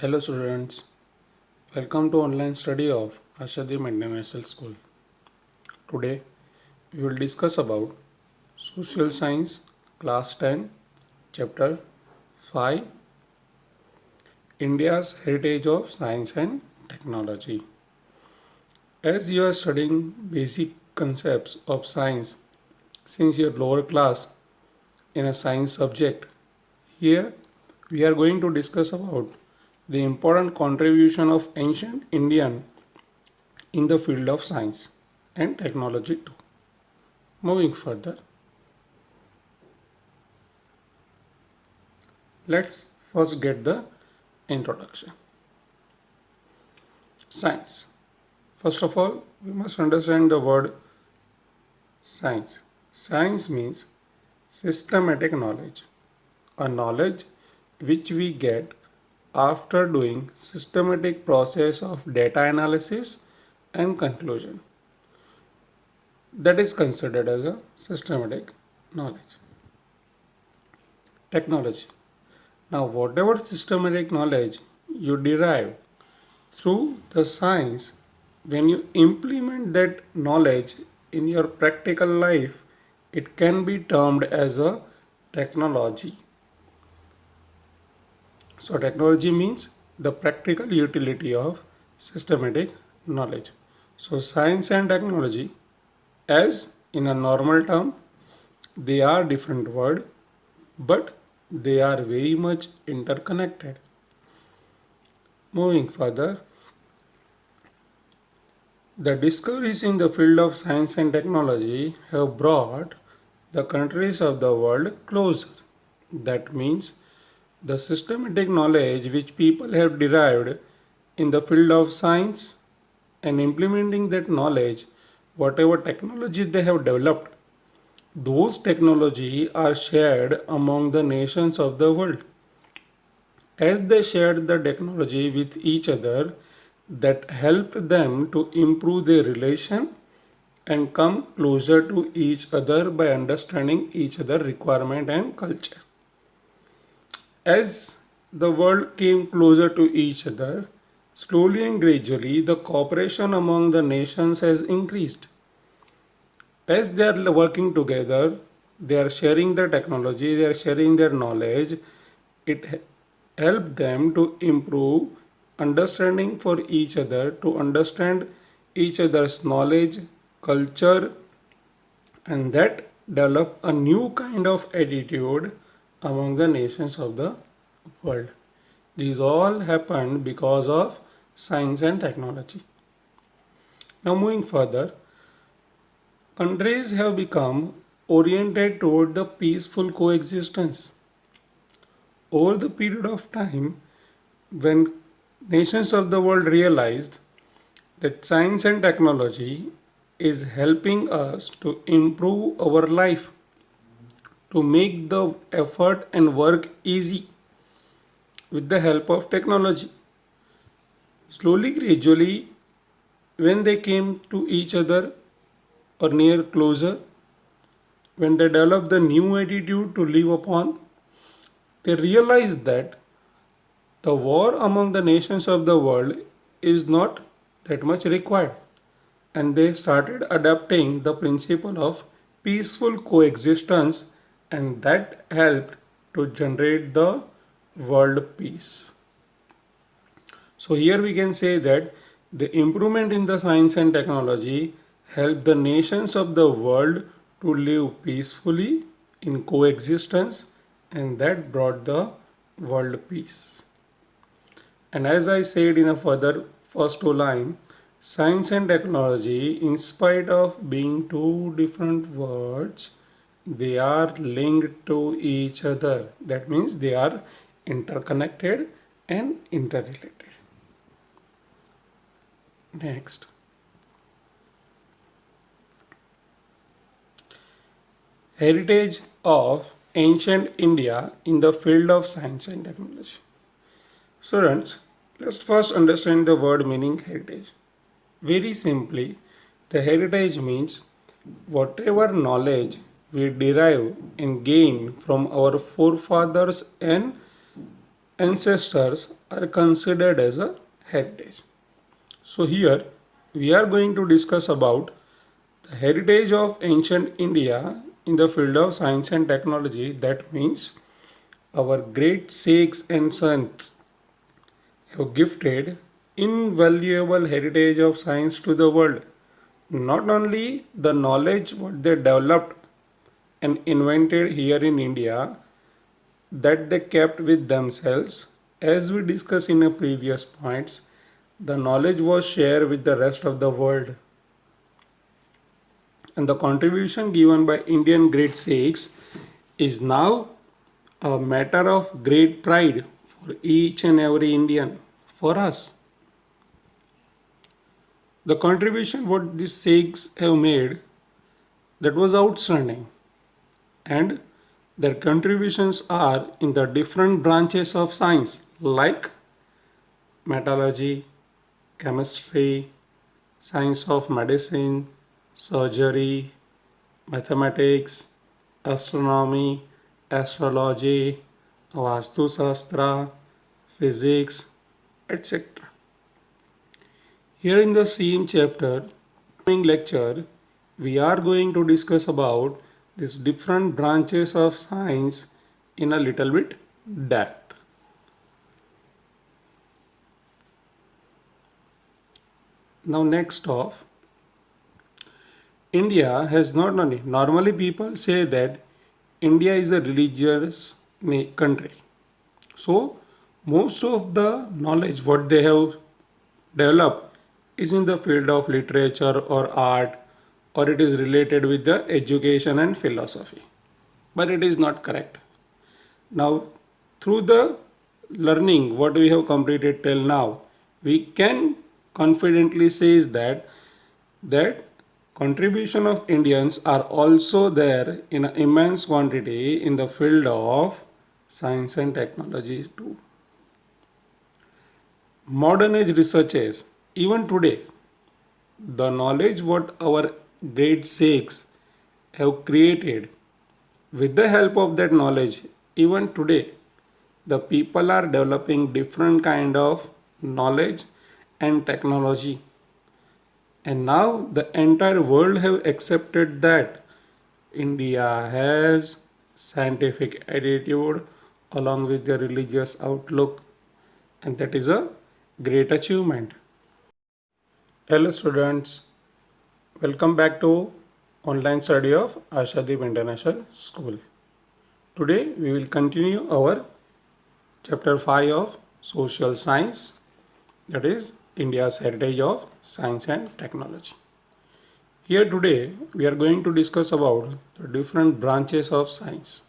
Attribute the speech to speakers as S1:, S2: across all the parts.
S1: Hello students, welcome to online study of Ashadim International School. Today we will discuss about Social Science Class 10 Chapter 5 India's Heritage of Science and Technology. As you are studying basic concepts of science since your lower class in a science subject, here we are going to discuss about the important contribution of ancient Indian in the field of science and technology too. Moving further, let's first get the introduction. Science. First of all, we must understand the word science. Science means systematic knowledge, a knowledge which we get after doing systematic process of data analysis and conclusion. That is considered as a systematic knowledge. Technology. Now, whatever systematic knowledge you derive through the science, when you implement that knowledge in your practical life, it can be termed as a technology. So, technology means the practical utility of systematic knowledge. So, science and technology, as in a normal term, they are different words, but they are very much interconnected. Moving further, the discoveries in the field of science and technology have brought the countries of the world closer. That means the systematic knowledge which people have derived in the field of science and implementing that knowledge, whatever technology they have developed, those technology are shared among the nations of the world. As they shared the technology with each other, that helped them to improve their relation and come closer to each other by understanding each other requirement and culture. As the world came closer to each other, slowly and gradually the cooperation among the nations has increased. As they are working together, they are sharing their technology, they are sharing their knowledge. It helped them to improve understanding for each other, to understand each other's knowledge, culture, and that develop a new kind of attitude among the nations of the world. These all happened because of science and technology. Now, moving further, countries have become oriented toward the peaceful coexistence. Over the period of time, when nations of the world realized that science and technology is helping us to improve our life, to make the effort and work easy with the help of technology. Slowly, gradually, when they came to each other or near closer, when they developed the new attitude to live upon, they realized that the war among the nations of the world is not that much required, and they started adapting the principle of peaceful coexistence, and that helped to generate the world peace. So here we can say that the improvement in the science and technology helped the nations of the world to live peacefully in coexistence, and that brought the world peace. And as I said in a further first two line, science and technology, in spite of being two different words, they are linked to each other. That means they are interconnected, and interrelated. Next, heritage of ancient India in the field of science and technology. Students, let's first understand the word meaning heritage. Very simply, the heritage means whatever knowledge we derive and gain from our forefathers and ancestors are considered as a heritage. So here we are going to discuss about the heritage of ancient India in the field of science and technology. That means our great sages and saints have gifted invaluable heritage of science to the world. Not only the knowledge what they developed and invented here in India that they kept with themselves, as we discussed in a previous points, the knowledge was shared with the rest of the world. And the contribution given by Indian great sages is now a matter of great pride for each and every Indian, for us. The contribution what these sages have made, that was outstanding, and their contributions are in the different branches of science like metallurgy, chemistry, science of medicine, surgery, mathematics, astronomy, astrology, Vastu Shastra, physics, etc. Here in the same chapter, lecture, we are going to discuss about these different branches of science in a little bit depth. Now next off, India has not only, normally people say that India is a religious country. So most of the knowledge what they have developed is in the field of literature or art, or it is related with the education and philosophy. But it is not correct. Now through the learning what we have completed till now, we can confidently say is that contribution of Indians are also there in an immense quantity in the field of science and technology too. Modern age researchers, even today, the knowledge what our great sages have created, with the help of that knowledge, even today, the people are developing different kind of knowledge and technology. And now the entire world have accepted that India has scientific attitude along with the religious outlook, and that is a great achievement. Hello students, welcome back to online study of Ashadeep International School. Today we will continue our chapter 5 of social science, that is India's heritage of science and technology. Here today we are going to discuss about the different branches of science,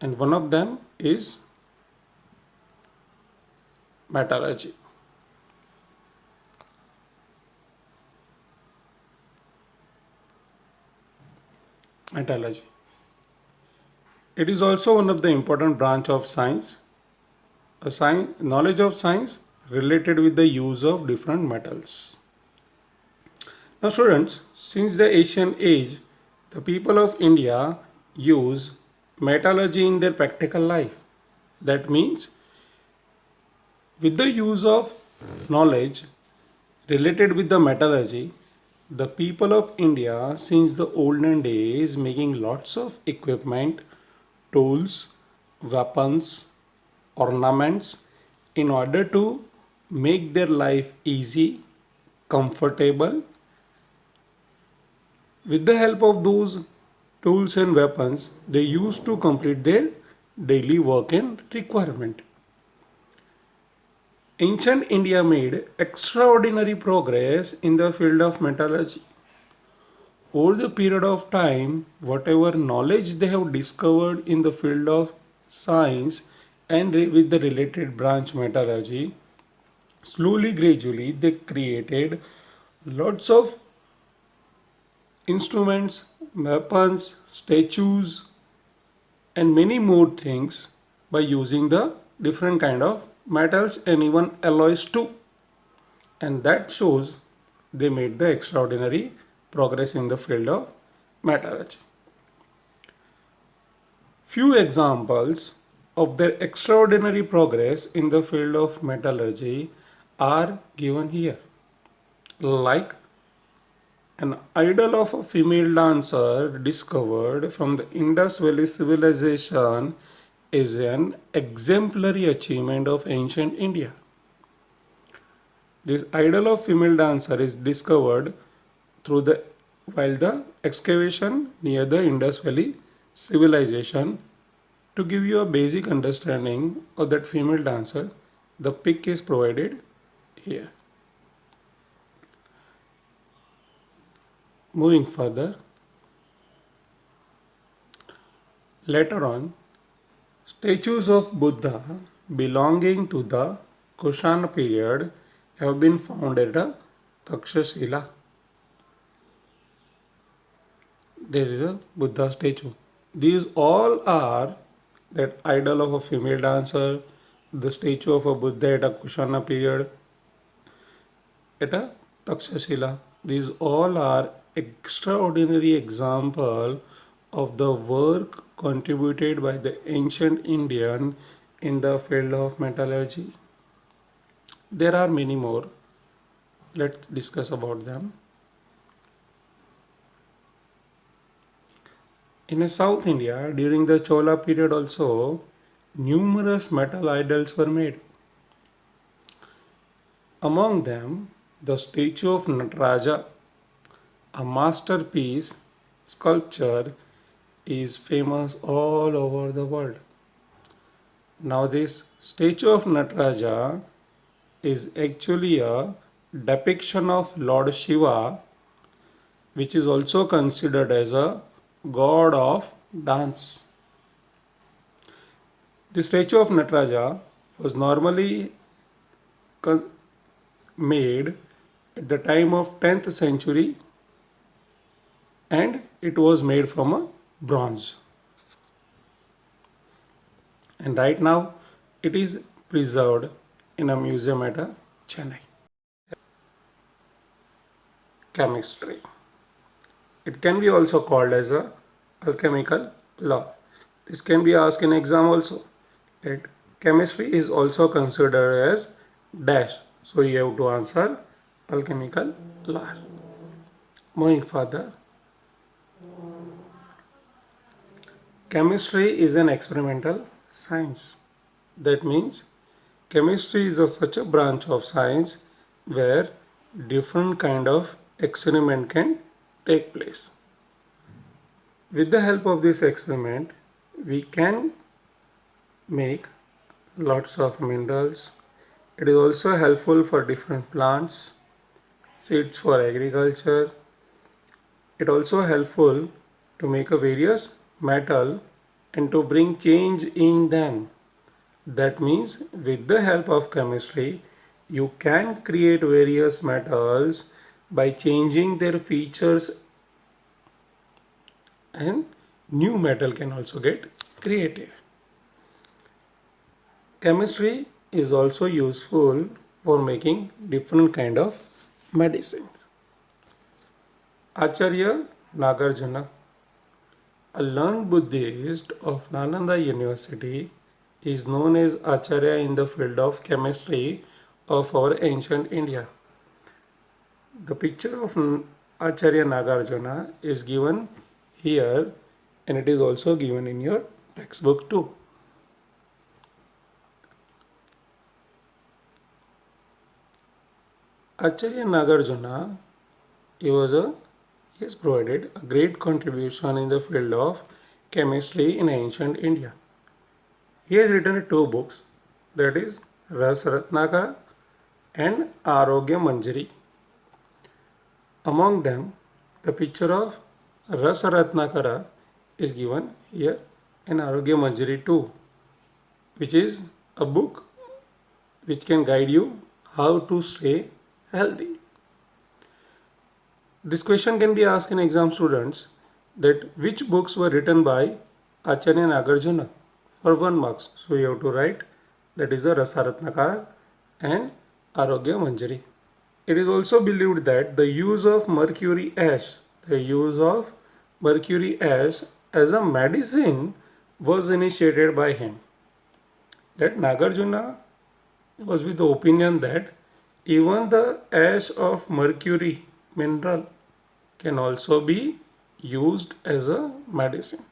S1: and one of them is metallurgy. Metallurgy. It is also one of the important branch of science, a knowledge of science related with the use of different metals. Now students, since the ancient age, the people of India use metallurgy in their practical life. That means with the use of knowledge related with the metallurgy, the people of India since the olden days making lots of equipment, tools, weapons, ornaments in order to make their life easy, comfortable. With the help of those tools and weapons, they used to complete their daily work and requirement. Ancient India made extraordinary progress in the field of metallurgy. Over the period of time, whatever knowledge they have discovered in the field of science and with the related branch metallurgy, slowly, gradually, they created lots of instruments, weapons, statues, and many more things by using the different kind of metals and even alloys too. And that shows they made the extraordinary progress in the field of metallurgy. Few examples of their extraordinary progress in the field of metallurgy are given here. Like an idol of a female dancer discovered from the Indus Valley civilization is an exemplary achievement of ancient India. This idol of female dancer is discovered through the while the excavation near the Indus Valley civilization. To give you a basic understanding of that female dancer, the pic is provided here. Moving further, later on, statues of Buddha belonging to the Kushana period have been found at a Takshashila. There is a Buddha statue. These all are that idol of a female dancer, the statue of a Buddha at a Kushana period, at a Takshashila. These all are extraordinary example of the work contributed by the ancient Indian in the field of metallurgy. There are many more. Let's discuss about them. In South India, during the Chola period also, numerous metal idols were made. Among them, the statue of Nataraja, a masterpiece sculpture, is famous all over the world. Now, this statue of Nataraja is actually a depiction of Lord Shiva, which is also considered as a god of dance. The statue of Nataraja was normally made at the time of 10th century, and it was made from a bronze. And right now it is preserved in a museum at Chennai. Chemistry. It can be also called as a alchemical law. This can be asked in exam also. That chemistry is also considered as dash. So you have to answer alchemical law. Moving further. Chemistry is an experimental science. That means chemistry is such a branch of science where different kind of experiment can take place. With the help of this experiment, we can make lots of minerals. It is also helpful for different plants, seeds for agriculture. It also helpful to make a various metal and to bring change in them. That means with the help of chemistry, you can create various metals by changing their features, and new metal can also get created. Chemistry is also useful for making different kind of medicines. Acharya Nagarjuna, a learned Buddhist of Nalanda University, is known as Acharya in the field of chemistry of our ancient India. The picture of Acharya Nagarjuna is given here, and it is also given in your textbook too. Acharya Nagarjuna, he has provided a great contribution in the field of chemistry in ancient India. He has written two books, that is Ras Ratnakara and Arogya Manjari. Among them, the picture of Rasa Ratnakara is given here and Arogya Manjari too. which is a book which can guide you how to stay healthy. This question can be asked in exam students, that which books were written by Acharya Nagarjuna for 1 marks. So you have to write, that is the Rasaratnakar and Arogya Manjari. It is also believed that the use of mercury ash as a medicine was initiated by him. That Nagarjuna was with the opinion that even the ash of mercury mineral can also be used as a medicine.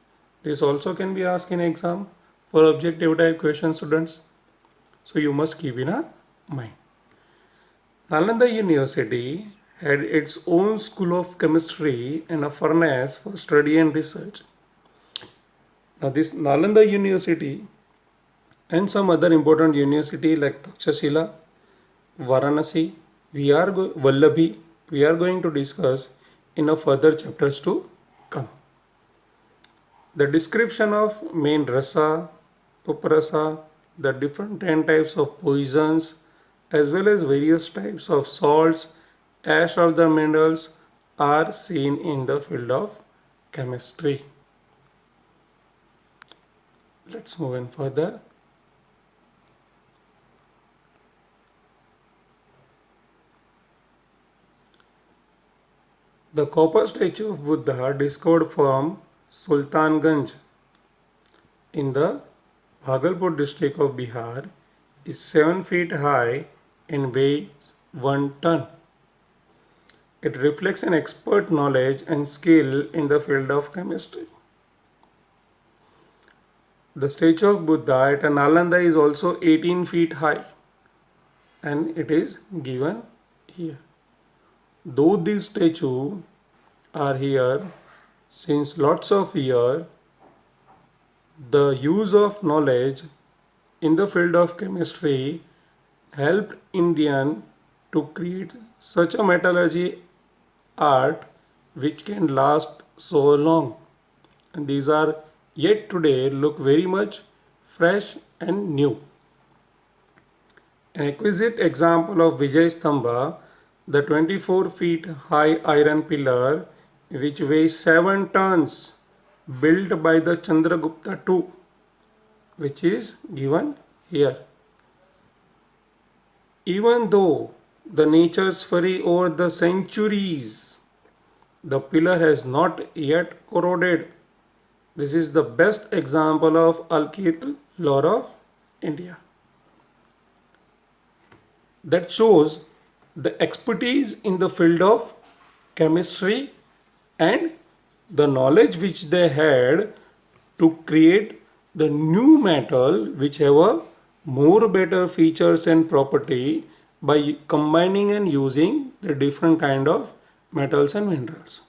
S1: This also can be asked in exam for objective type questions, students. So you must keep in mind. Nalanda University had its own school of chemistry and a furnace for study and research. Now this Nalanda University and some other important university like Takshashila, Varanasi, Vallabhi, we are going to discuss in a further chapters to come. The description of main rasa, uparasa, the different 10 types of poisons, as well as various types of salts, ash of the minerals are seen in the field of chemistry. Let's move in further. The copper statue of Buddha discovered from Sultanganj in the Bhagalpur district of Bihar is 7 feet high and weighs 1 ton. It reflects an expert knowledge and skill in the field of chemistry. The statue of Buddha at Nalanda is also 18 feet high, and it is given here. Though these statues are here since lots of years, the use of knowledge in the field of chemistry helped Indian to create such a metallurgy art which can last so long, and these are yet today look very much fresh and new. An exquisite example of Vijay Stambha, the 24 feet high iron pillar which weighs 7 tons, built by the Chandragupta II, which is given here. Even though the nature's fury over the centuries, the pillar has not yet corroded. This is the best example of alkyl lore of India. That shows the expertise in the field of chemistry and the knowledge which they had to create the new metal which have a more better features and property by combining and using the different kind of metals and minerals.